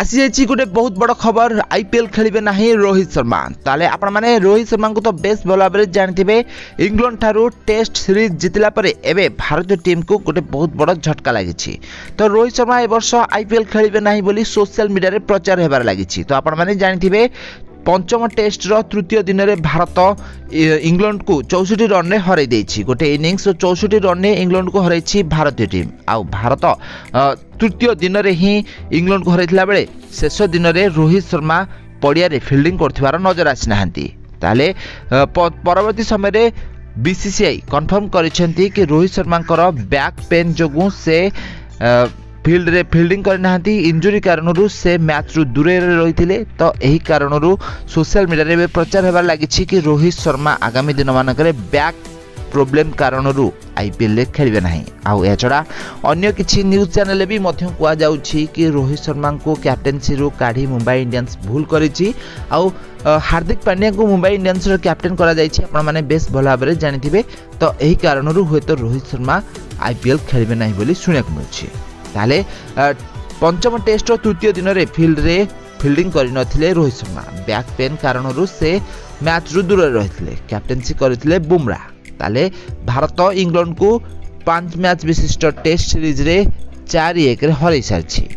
आसी जाइए गोटे बहुत बड़ खबर आईपीएल खेलिबे नहीं रोहित शर्मा। ताले आपण माने रोहित शर्मा को तो बेस भल भाव जानते इंग्लैंड ठारू टेस्ट सीरीज जितला परे एबे भारतीय टीम को गोटे बहुत बड़ झटका लगी। तो रोहित शर्मा ए वर्ष आईपीएल खेलिबे नहीं बोली सोशल मीडिया रे प्रचार हेबार लगी। तो आपण माने जानते पंचम टेस्ट तृतीय दिन में भारत इंग्लैंड को 64 रन में हर गोटे इनिंग्स 64 रन में इंग्लैंड को हर भारतीय टीम। आउ भारत तृतीय दिन में ही इंग्लैंड को हर बेले शेष दिन में रोहित शर्मा पड़िया फिल्डिंग कर नजर आसी ना। ताले परवर्ती समय बीसीसीआई कन्फर्म करिसेंती कि रोहित शर्मा बैक पेन जो से फील्ड रे फील्डिंग करना इंजुरी कारण से मैच रु दूर रही। तो यही कारण सोशल मीडिया रे प्रचार होबार लगी कि रोहित शर्मा आगामी दिन मानक बैक प्रोब्लेम कारण आईपीएल रे खेलिबे नहीं। आउ या छड़ा अन्य किछि न्यूज चैनल भी कुआ जाउछि कि रोहित शर्मा को कैप्टेंसी रु काढ़ी मुंबई इंडियंस भूल करिछि। आउ हार्दिक पांड्या को मुंबई इंडियंस रो कैप्टेन करा जाइछि आपण माने बेस भल भाबरे जानिथिबे। तो एही कारण हुए तो रोहित शर्मा आईपीएल खेलिबे नहीं बोली सुनिया को मिलछि। ताले पंचम टेस्ट तृतीय दिन में फील्ड रे फील्डिंग करि नथिले रोहित शर्मा बैक पेन कारण से मैच रु दूर रही। कैप्टेंसी करथिले बुमराह। ताले भारत इंग्लैंड को 5 मैच विशिष्ट टेस्ट सीरीज रे 4-1 रे हरई सारछि।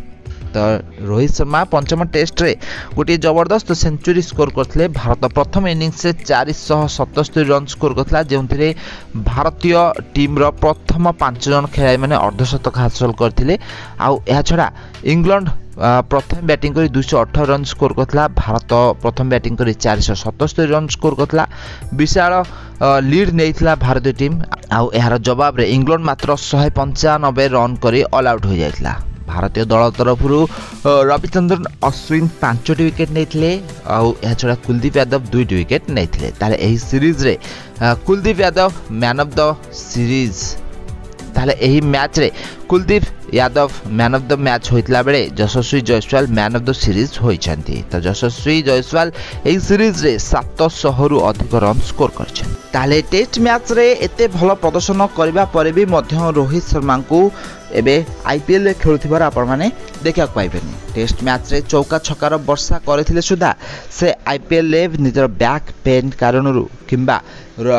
तो रोहित शर्मा पंचम टेस्ट रे गोटे जबरदस्त सेंचुरी स्कोर करथिले। भारत प्रथम इनिंग्स से 477 रन स्कोर करथिला जेउथिरे भारतीय टीम रो प्रथम 5 जन खेलाड़ी माने अर्धशतक हासिल करथिले। आउ एहा छडा इंग्लैंड प्रथम बैटिंग करी 218 रन स्कोर करथिला। भारत प्रथम बैटिंग करी 477 रन स्कोर करथिला। विशाल लीड नेइथिला भारतीय टीम। आउ एहार जवाब रे इंग्लैंड मात्र 195 रन करी ऑल आउट हो जाइथिला। भारतीय दल तरफ रविचंद्रन अश्विन 5 विकेट नहीं छड़ा कुलदीप यादव 2 विकेट नहीं। ताले एही सीरीज रे Kuldeep Yadav man of the series. ताले एही मैच रे Kuldeep Yadav man of the match होइतला बेले Yashasvi Jaiswal man of the series होइछंती। तो यशस्वी जायसवाल एही सीरीज रे 700 रु अधिक रन स्कोर करछन। ताले टेस्ट मैच रे एते भलो प्रदर्शन करबा परे भी मध्य रोहित शर्मा को एबे आईपीएल रे खेलुथिबार आपण माने देखा पाइबेनी। टेस्ट मैच रे चौका छकार वर्षा करथिले सुधा से आईपीएल रे निजर बैक पेन कारणरू किंबा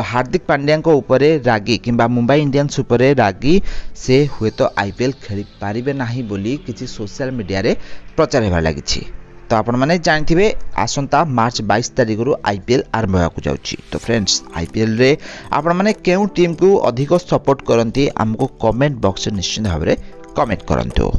हार्दिक पांड्या को ऊपरे रागी किंबा मुंबई इंडियंस ऊपरे रागी से हुए तो आईपीएल खेली पारिबे नाही बोली किछि सोशल मीडिया रे प्रचार हेबा लागिछि। तो आपण माने जानथिबे आसंता मार्च 22 तारिख रु आईपीएल आरंभ होया जाउछि। तो फ्रेंड्स आईपीएल रे आपण माने केउ टीम को अधिक सपोर्ट करंती हमको कमेंट बॉक्स में निश्चित भाव में कमेंट करंतु।